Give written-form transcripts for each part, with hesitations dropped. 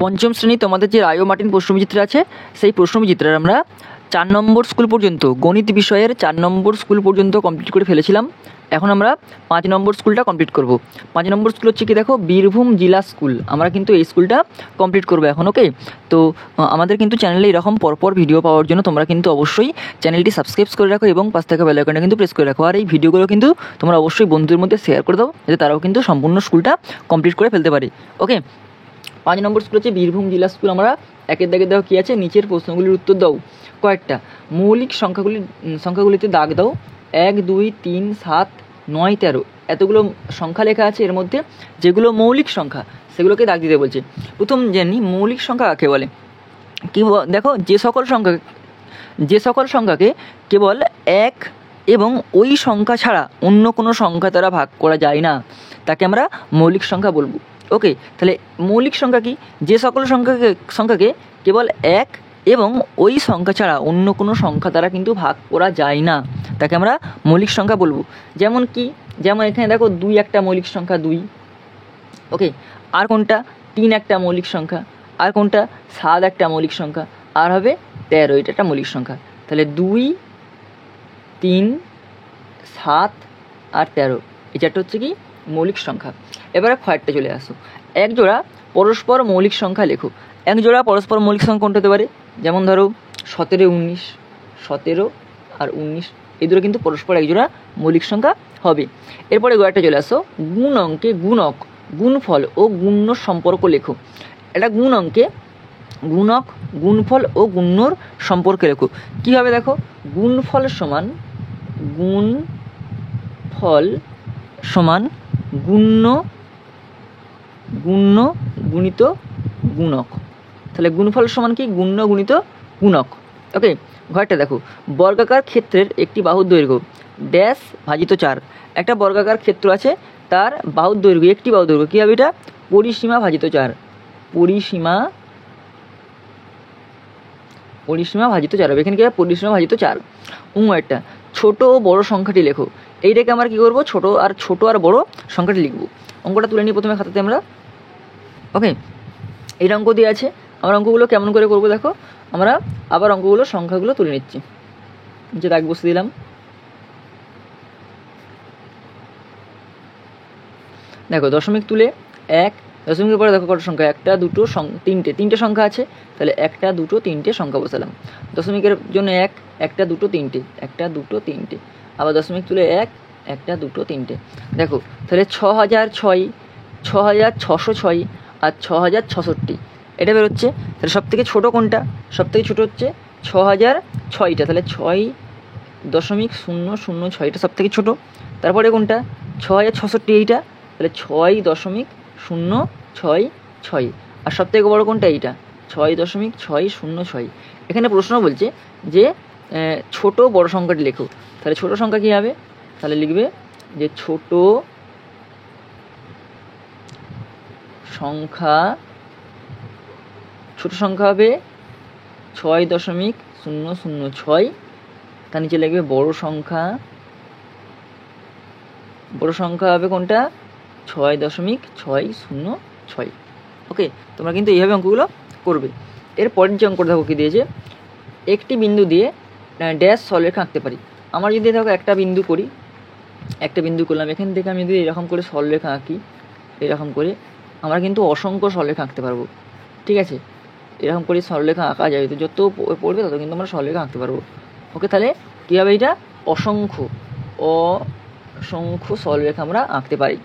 পঞ্চম শ্রেণী তোমাদের যে রায় ও মার্টিন প্রশ্নবিচিত্রা আছে সেই প্রশ্নবিচিত্রার আমরা 4 নম্বর স্কুল পর্যন্ত গণিত বিষয়ের 4 নম্বর স্কুল পর্যন্ত কমপ্লিট করে ফেলেছিলাম। এখন আমরা 5 নম্বর স্কুলটা কমপ্লিট করব। 5 নম্বর স্কুল হচ্ছে কি দেখো, বীরভূম জেলা স্কুল। আমরা কিন্তু এই স্কুলটা কমপ্লিট করবো এখন। ওকে, তো আমাদের কিন্তু চ্যানেলে এরকম পরপর ভিডিও পাওয়ার জন্য তোমরা কিন্তু অবশ্যই চ্যানেলটি সাবস্ক্রাইব করে রাখো এবং পাশ থেকে বেল আইকনটা কিন্তু প্রেস করে রাখো। আর এই ভিডিওগুলো কিন্তু তোমরা অবশ্যই বন্ধুদের মধ্যে শেয়ার করে দাও, যাতে তারাও কিন্তু সম্পূর্ণ স্কুলটা কমপ্লিট করে ফেলতে পারে। ওকে, 5 নম্বর স্কুল হচ্ছে বীরভূম জেলা স্কুল। আমরা একের দাগে দাও কী আছে, নিচের প্রশ্নগুলির উত্তর দাও। কয়েকটা মৌলিক সংখ্যাগুলিতে দাগ দাও। 1, 2, 3, 7, 9, 13 এতগুলো সংখ্যা লেখা আছে। এর মধ্যে যেগুলো মৌলিক সংখ্যা সেগুলোকে দাগ দিতে বলছে। প্রথম জানি মৌলিক সংখ্যা কাকে বলে। কি দেখো, যে সকল সংখ্যাকে কেবল 1 এবং ওই সংখ্যা ছাড়া অন্য কোনো সংখ্যা দ্বারা ভাগ করা যায় না, তাকে আমরা মৌলিক সংখ্যা বলবো। ওকে, তাহলে মৌলিক সংখ্যা কি, যে সকল সংখ্যাকে কেবল 1 এবং ওই সংখ্যা ছাড়া অন্য কোনো সংখ্যা দ্বারা কিন্তু ভাগ করা যায় না, তাকে আমরা মৌলিক সংখ্যা বলবো। যেমন কি, যেমন এখানে দেখো 2 একটা মৌলিক সংখ্যা 2। ওকে, আর কোনটা 3 একটা মৌলিক সংখ্যা, আর কোনটা 7 একটা মৌলিক সংখ্যা, আর হবে 13, এটা একটা মৌলিক সংখ্যা। তাহলে 2, 3, 7 আর 13 এই চারটে হচ্ছে কি মৌলিক সংখ্যা। এবারে খয়েরটা চলে আসো। এক জোড়া পরস্পর মৌলিক সংখ্যা লেখো। এক জোড়া পরস্পর মৌলিক সংখ্যা কোনটা হতে পারে, যেমন ধরো 17, 19, 17 আর 19 এই দুটো কিন্তু পরস্পর এক জোড়া মৌলিক সংখ্যা হবে। এরপরে গোড়াটা চলে আসো। গুণ অঙ্কে গুণক, গুণফল ও গুণ্য সম্পর্ক লেখো। এটা গুণ অঙ্কে গুণক, গুণফল ও গুণ্যর সম্পর্কে লেখো। কীভাবে দেখো, গুণফল সমান গুণ্য গুণিত গুণক। তাহলে গুণফল সমান কি, গুণ্য গুণিত গুণক। ওকে, ঘরটা দেখো। বর্গাকার ক্ষেত্রের একটি বাহুর দৈর্ঘ্য ড্যাশ ভাজিত 4। একটা বর্গাকার ক্ষেত্র আছে, তার বাহুর দৈর্ঘ্য, একটি বাহুর দৈর্ঘ্য কী হবে, এটা পরিসীমা ভাজিত 4। পরিসীমা ভাজিত 4 হবে। এখানে কি হবে, পরিসীমা ভাজিত 4। একটা ছোট ও বড় সংখ্যাটি লেখো। এইটাকে আমরা কী করবো, ছোট আর বড় সংখ্যাটি লিখবো। অঙ্কটা তুলে নিই প্রথমে খাতাতে আমরা। ওকে, এই অঙ্ক দিয়ে আছে। আমরা অঙ্কগুলো কেমন করে করবো দেখো, আমরা আবার সংখ্যাগুলো তুলে নিচ্ছি। যে দাগ বসে দিলাম। দেখো, দশমিক তুলে 1, দশমিকের পরে দেখো কত সংখ্যা, 1, 2, 3টে সংখ্যা আছে। তাহলে 1, 2, 3টে সংখ্যা বসালাম। দশমিকের জন্য 1, 1, 2, 3টে, 1, 2, 3টে। আবার দশমিক তুলে 1, 1, 2, 3টে। দেখো, তাহলে 6006, 6606 আর 6066 এটা বেরোচ্ছে। তাহলে সব থেকে ছোটো কোনটা, সব থেকে ছোটো হচ্ছে 6006টা। তাহলে 6.006টা সব থেকে ছোটো। তারপরে কোনটা 6066 এইটা, তাহলে 6.066। আর সব থেকে বড়ো কোনটা, এইটা 6.606। এখানে প্রশ্ন বলছে যে ছোট বড় সংখ্যাটি লেখো। তাহলে ছোট সংখ্যা কী হবে, তাহলে লিখবে যে ছোট সংখ্যা হবে 6.006। তার নিচে লিখবে বড় সংখ্যা হবে কোনটা, 6.606। ওকে, তোমরা কিন্তু এইভাবে অঙ্কগুলো করবে। এরপরের যে অঙ্কটা দেখো কী দিয়েছে, একটি বিন্দু দিয়ে ড্যাশ সরলরেখা আঁকতে পারি। আমার যদি দেখো একটা বিন্দু করলাম, এখান থেকে আমি যদি এরকম করে সরলরেখা আঁকি, এরকম করে আমরা কিন্তু অসংখ্য সরলরেখা আঁকতে পারবো। ঠিক আছে, এরকম করে সরলরেখা আঁকা যায়, তো যত পড়বে তত কিন্তু আমরা সরলরেখা আঁকতে পারবো। ওকে, তাহলে কী হবে, এটা অসংখ্য সরলরেখা আমরা আঁকতে পারি।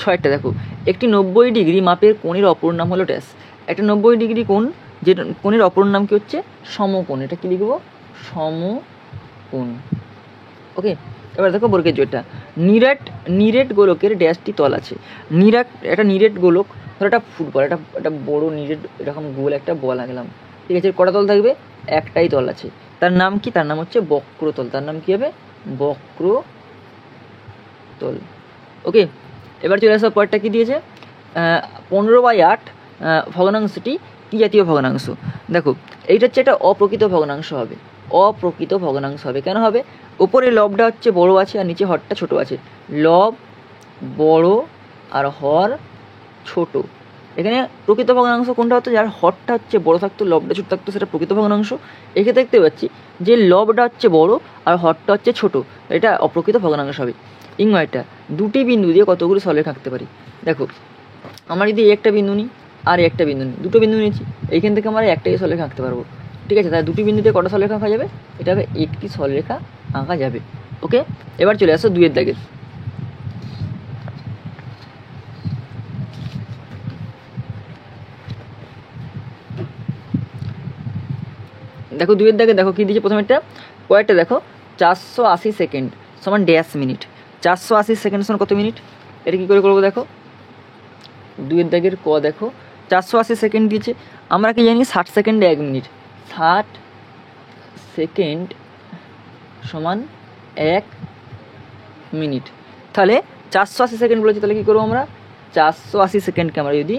6টা দেখো, একটি 90 ডিগ্রি মাপের কোণের অপর নাম হলো ড্যাশ। একটা 90 ডিগ্রি কোণ, যে কোণের অপর নাম কি হচ্ছে, সমকোণ। এটা কি লিখবো, সমকোণ। ওকে, এবার দেখো বর্গের জোরটা। নিরেট গোলকের ড্যাশটি তল আছে। একটা নিরেট গোলক, ধরো একটা ফুটবল, একটা বড় নিরেট এরকম গোল একটা বল আঁকলাম। ঠিক আছে, কটা তল থাকবে, একটাই তল আছে। তার নাম কি, তার নাম হচ্ছে বক্রতল। তার নাম কী হবে, বক্রতল। ওকে, এবার চলে আসার পরটা কী দিয়েছে, 15/8 ভগ্নাংশটি কী জাতীয় ভগ্নাংশ। দেখো, এইটা হচ্ছে একটা অপ্রকৃত ভগ্নাংশ হবে। কেন হবে, ওপরে লবটা হচ্ছে বড় আছে আর নিচে হরটা ছোট আছে। লব বড় আর হর ছোট, এখানে প্রকৃত ভগ্নাংশ কোনটা হতো, যার হরটা হচ্ছে বড় থাকতো, লবটা ছোট থাকতো, সেটা প্রকৃত ভগ্নাংশ। এক্ষেত্রে দেখতে পাচ্ছি যে লবটা হচ্ছে বড় আর হরটা হচ্ছে ছোট, এটা অপ্রকৃত ভগ্নাংশ হবে। ইংরেজিটা দুটি বিন্দু দিয়ে কতগুলো সরলরেখা আঁকতে পারি। দেখো আমরা যদি একটা বিন্দু নিই আর একটা বিন্দু নিই, দুটো বিন্দু নিয়েছি, এইখান থেকে আমরা একটাই সরলরেখা আঁকতে পারবো। ঠিক আছে, তাহলে দুটি বিন্দুতে কটা সরলরেখা আঁকা যাবে, এটা হবে একটি সরলরেখা আঁকা যাবে। ওকে, এবার চলে আসো 2 এর দাগের। দেখো 2 এর দাগে দেখো কী দিয়েছে, প্রথমে একটা কয়েকটা দেখো 480 সেকেন্ড সমান ড্যাশ মিনিট। 480 সেকেন্ড সমান কত মিনিট, এটা কী করে করবো দেখো। 2 এর দাগের ক দেখো 480 সেকেন্ড দিয়েছে, আমরা কি জানি 60 সেকেন্ডে 1 মিনিট, 60 সেকেন্ড সমান 1 মিনিট। তাহলে 480 সেকেন্ড বলেছি, তাহলে কী করবো আমরা 480 সেকেন্ডকে আমরা যদি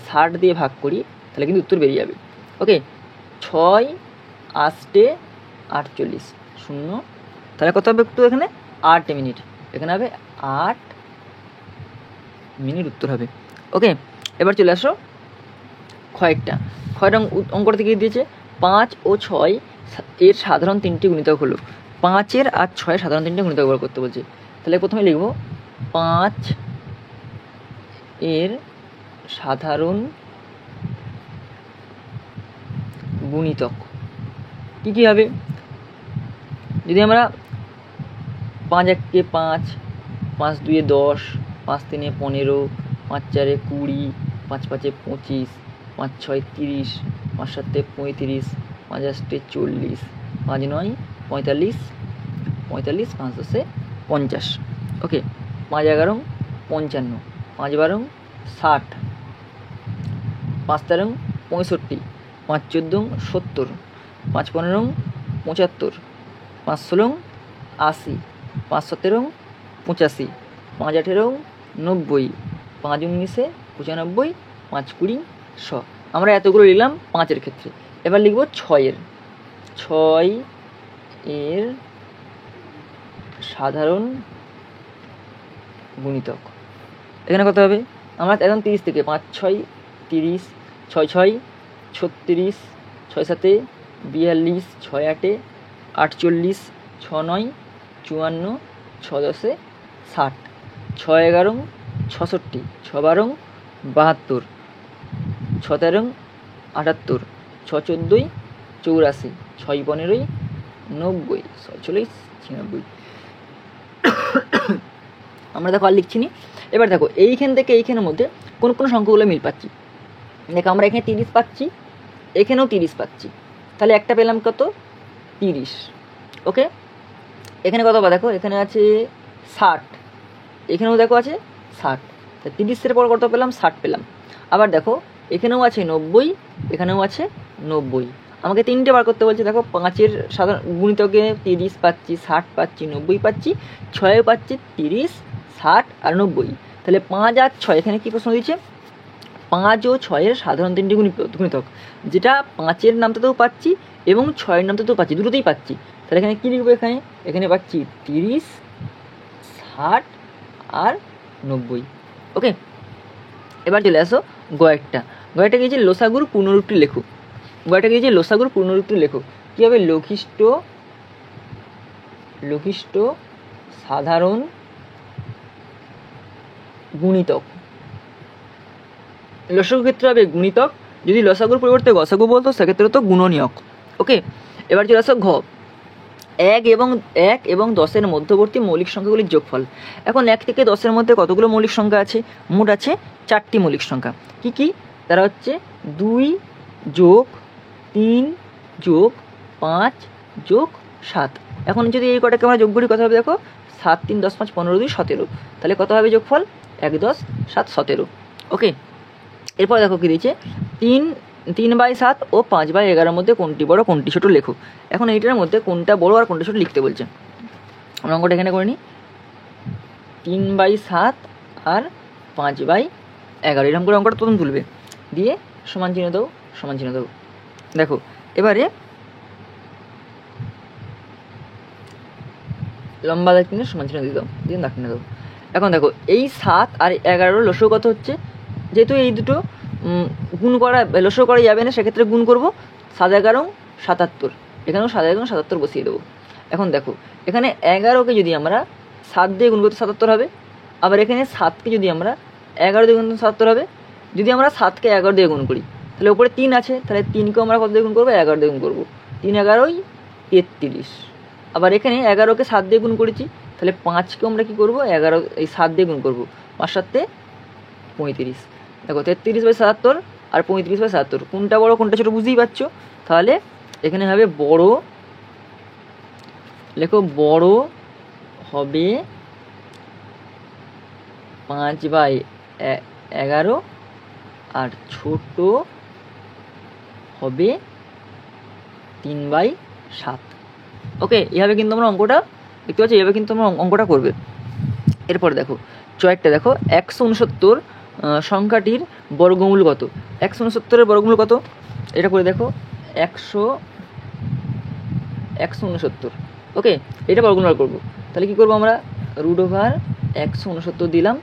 60 দিয়ে ভাগ করি তাহলে কিন্তু উত্তর বেরিয়ে যাবে। ওকে, 6 8 48 শূন্য, তাহলে কত হবে একটু, এখানে 8 মিনিট, এখানে হবে 8 মিনিট উত্তর হবে। ওকে, এবার চলে আসো কয়েকটা অঙ্কটা থেকে দিয়েছে 5 ও 6 এর সাধারণ 3টি গুণিতক হলো। 5 আর 6 সাধারণ 3টি গুণিতক ব্যবহার করতে বলছে। তাহলে প্রথমে লিখব 5 এর সাধারণ গুণিতক কী কী হবে। যদি আমরা 5 1 5, 5 2 10, 5 3 15, 5 4 20, 5 5 25, 5 6 30, 5 7 35, 5 8 40, 5 9 45, 45, 5 10 50। ওকে, 5 11 55, 5 12 60, 5 13 65, 5 14 70, 5 15 75, 5 16 80, 5 17 85, 5 18 90, 5 19 95, 5 20 100। আমরা এতগুলো লিখলাম 5-এর ক্ষেত্রে। এবার লিখব 6-এর। 6 এর সাধারণ গুণিতক এখানে কত হবে, আমরা একদম 30 থেকে 5 6 30, 6 6 36, 6 7 42, 6 8 48, 6 9 54, 6 10 60, 6 11 66, 6 12 72, 6 13 78, 6 14 84, 6 15 90, 6 40 96। আমরা দেখো আর লিখছি নি। এবার দেখো এইখান থেকে এইখানের মধ্যে কোন কোন সংখ্যাগুলো মিল পাচ্ছি। দেখো আমরা এখানে 30 পাচ্ছি, এখানেও 30 পাচ্ছি, তাহলে একটা পেলাম কত 30। ওকে, এখানে কত বা দেখো এখানে আছে 60, এখানেও দেখো আছে 60, তা 30-এর পর কত পেলাম 60 পেলাম। আবার দেখো এখানেও আছে 90, এখানেও আছে 90, আমাকে 3টে বার করতে বলছে। দেখো 5-এর সাধারণ গুণিতকে 30 পাচ্ছি, 60 পাচ্ছি, 90 পাচ্ছি, 6 পাচ্ছি 30, 60 আর 90। তাহলে 5 আর 6 এখানে কী প্রশ্ন দিয়েছে, 5 ও 6-এর সাধারণ 3টি গুণিতক, যেটা 5-এর নামটাতেও পাচ্ছি এবং 6-এর নামটাতেও পাচ্ছি, দুটোতেই পাচ্ছি। তাহলে এখানে কী লিখবো, এখানে পাচ্ছি 30, 60 আর 90। ওকে, এবার চলে আসো গয়েরটা। গয়েরটা গিয়েছে লসাগুর পূর্ণরূপটি লেখো। গয়েরটা গিয়েছে লসাগুর পূর্ণরূপটি লেখো। কী হবে, লঘিষ্ঠ সাধারণ গুণিতক। লসাগু ক্ষেত্রে হবে গুণিতক, যদি লসাগুর পরিবর্তে গসাগু বলতো সেক্ষেত্রে তো গুণনীয়ক। ওকে, এবার চলে আসো ঘ। 1 এবং 10-এর মধ্যবর্তী মৌলিক সংখ্যাগুলির যোগফল। এখন 1 থেকে 10-এর মধ্যে কতগুলো মৌলিক সংখ্যা আছে, মোট আছে 4টি মৌলিক সংখ্যা। কি কি, তারা হচ্ছে 2 যোগ 3 যোগ 5 যোগ 7। এখন যদি এই কটাকে আমরা যোগ করি কত হবে, দেখো 7 3 10 5 15 2 17, তাহলে কত হবে যোগফল 1 10 7 17। ওকে, এরপর দেখো কী দিয়েছে, 3/7 ও 5/11-এর মধ্যে কোনটি বড় কোনটি ছোট লেখো। এখন এইটার মধ্যে কোনটা বড় আর কোনটা ছোট লিখতে বলছে। আমরা অঙ্কটা এখানে করে নিই, 3/7 আর 5/11 এরকম করে অঙ্কটা প্রথম তুলবে, দিয়ে সমান চিহ্ন দাও, সমান চিহ্ন দাও। দেখো এবারে লম্বা দাগ কিনে সমান চিহ্ন দিয়ে দাও, দিয়ে দাগ কিনে দাও। এখন দেখো এই 7 আর 11 লসগু কত হচ্ছে, যেহেতু এই দুটো গুণ করা লসাগু করা যাবে না, সেক্ষেত্রে গুণ করব 7 11 77, এখানেও 7 11 77 বসিয়ে দেবো। এখন দেখো এখানে 11কে যদি আমরা 7 দিয়ে গুণ করতে 77 হবে, আবার এখানে 7কে যদি আমরা 11 দিয়ে গুণ করতে 77 হবে। যদি আমরা 7কে 11 দিয়ে গুণ করি তাহলে উপরে 3 আছে, তাহলে 3কেও আমরা কত দিয়ে গুণ করবো? 11 দিয়ে গুণ করবো। 3 11 33। আবার এখানে 11কে 7 দিয়ে গুণ করেছি, তাহলে 5কেও আমরা কী করবো? 7 দিয়ে গুণ করবো। 5 7 35। দেখো 33/77 আর 35/77 কোনটা বড় কোনটা ছোটো বুঝতেই পারছো। তাহলে এখানে হবে বড়, লেখো বড় হবে 5/11 আর ছোট হবে 3/7। ওকে, এভাবে কিন্তু আমরা অঙ্কটা দেখতে পাচ্ছি, এভাবে কিন্তু আমরা অঙ্কটা করবে। এরপর দেখো চয়েরটা দেখো, 169 সংখ্যাটির বর্গমূল কত? 169-এর বর্গমূল কত? এটা করে দেখো, 169। ওকে, এটা বর্গমূল বার করবো। তাহলে কী করবো আমরা? √169 দিলাম,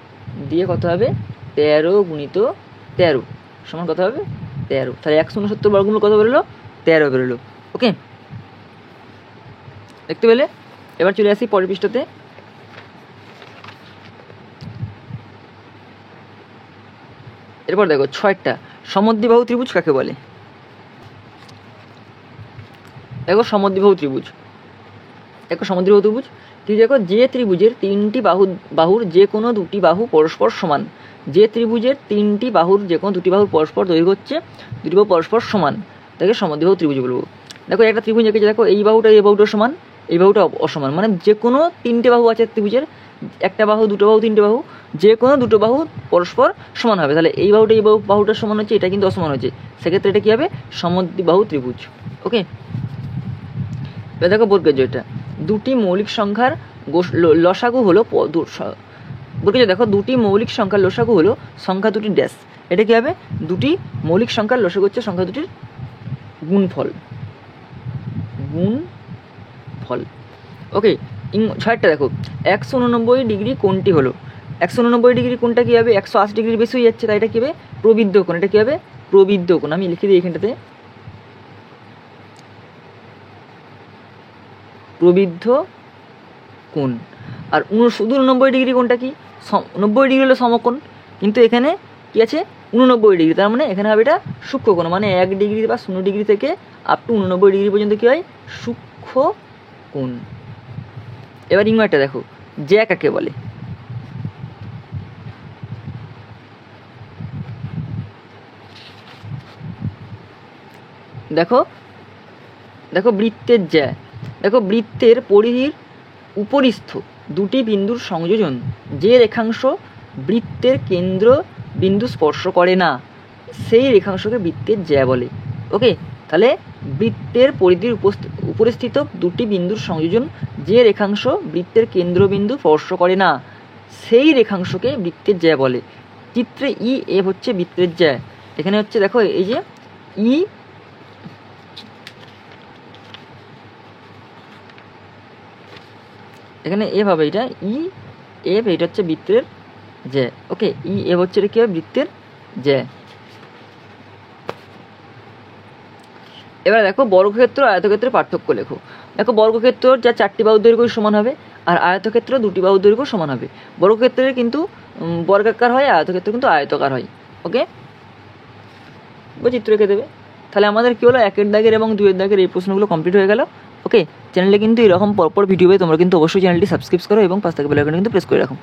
দিয়ে কত হবে? 13 × 13 সমান কত হবে? 13। তাহলে 169 বর্গমূল কত বেরোলো? 13 বেরোলো। ওকে, দেখতে পেলে? এবার চলে আসি পরের পৃষ্ঠাতে। এরপর দেখো 6টা, সমদ্বিবাহু ত্রিভুজ কাকে বলে? দেখো সমদ্বিবাহু ত্রিভুজ, দেখো সমদ্বিবাহু ত্রিভুজ ঠিক। দেখো যে ত্রিভুজের 3টি বাহুর যে কোনো 2টি বাহু পরস্পর সমান, যে ত্রিভুজের 3টি বাহুর যে কোনো 2টি বাহুর পরস্পর দৈর্ঘ্য হচ্ছে 2টি বাহু পরস্পর সমান, তাকে সমদ্বিবাহু ত্রিভুজ বলবো। দেখো একটা ত্রিভুজ এঁকেছে, দেখো এই বাহুটা এই বাহুটা সমান, এই বাহুটা অসমান, মানে যে কোনো 3টে বাহু আছে ত্রিভুজের, একটা বাহু, দুটো বাহু, 3টে বাহু, যে কোনো 2টো বাহু পরস্পর সমান হবে। তাহলে এই বাহুটা এই বাহুটার সমান হচ্ছে, এটা কিন্তু অসমান হচ্ছে, সেক্ষেত্রে এটা কী হবে? সমদ্বিবাহু ত্রিভুজ। ওকে, এবার দেখো বর্গের জয়টা, 2টি মৌলিক সংখ্যার লসাগু হলো বর্গের, দেখো 2টি মৌলিক সংখ্যার লসাগু হলো সংখ্যা দুটির ড্যাশ। এটা কী হবে? 2টি মৌলিক সংখ্যার লসাগু হচ্ছে সংখ্যা দুটির গুণফল। ওকে, 6টা দেখো, 189 ডিগ্রি কোণটি হলো, 189 ডিগ্রি কোণটা কী হবে? 180 ডিগ্রির বেশি হয়ে যাচ্ছে, তাই এটা কী হবে? প্রবৃদ্ধ কোণ। এটা কী হবে? প্রবৃদ্ধ কোণ। আমি লিখে দিই এখানটাতে, প্রবৃদ্ধ কোণ। আর 89 ডিগ্রি কোণটা কি? 90 ডিগ্রি হলো সমকোণ, কিন্তু এখানে কি আছে? 89 ডিগ্রি, তার মানে এখানে হবে এটা সূক্ষ্ম কোণ, মানে 1 ডিগ্রি বা 0 ডিগ্রি থেকে আপ টু 89 ডিগ্রি পর্যন্ত কী হয়? সূক্ষ্ম কোণ। এবার ইংরেজিটা দেখো, জ্যা কাকে বলে? দেখো দেখো বৃত্তের জ্যা, দেখো বৃত্তের পরিধির উপরিস্থ 2টি বিন্দুর সংযোজন যে রেখাংশ বৃত্তের কেন্দ্র বিন্দু স্পর্শ করে না, সেই রেখাংশকে বৃত্তের জ্যা বলে। ওকে, তাহলে বৃত্তের পরিধির উপরিস্থিত 2টি বিন্দুর সংযোজন যে রেখাংশ বৃত্তের কেন্দ্রবিন্দু স্পর্শ করে না, সেই রেখাংশকে বৃত্তের জ্যা বলে। চিত্রে EF হচ্ছে বৃত্তের জ্যা। এখানে হচ্ছে দেখো এই যে এখানে এফ হবে, এটা EF, এটা হচ্ছে বৃত্তের জ্যা। ওকে, EF হচ্ছে এটা কী হবে? বৃত্তের জ্যা। এবার দেখো বর্গক্ষেত্র আয়তক্ষেত্রের পার্থক্য লেখো। দেখো বর্গক্ষেত্র যা 4টি বাহুর দৈর্ঘ্য সমান হবে, আর আয়তক্ষেত্র 2টি বাহুর দৈর্ঘ্য সমান হবে। বর্গক্ষেত্রের কিন্তু বর্গাকার হয়, আয়তক্ষেত্র কিন্তু আয়তকার হয়। ওকে, চিত্র এঁকে দেবে। তাহলে আমাদের কী হলো? 1-এর দাগের এবং 2-এর দাগের এই প্রশ্নগুলো কমপ্লিট হয়ে গেল। ওকে, চ্যানেলে কিন্তু এরকম পরপর ভিডিও পেয়ে তোমরা কিন্তু অবশ্যই চ্যানেলটি সাবস্ক্রাইব করো এবং পাশ থেকে বেল আইকনটি কিন্তু প্রেস করে রাখো।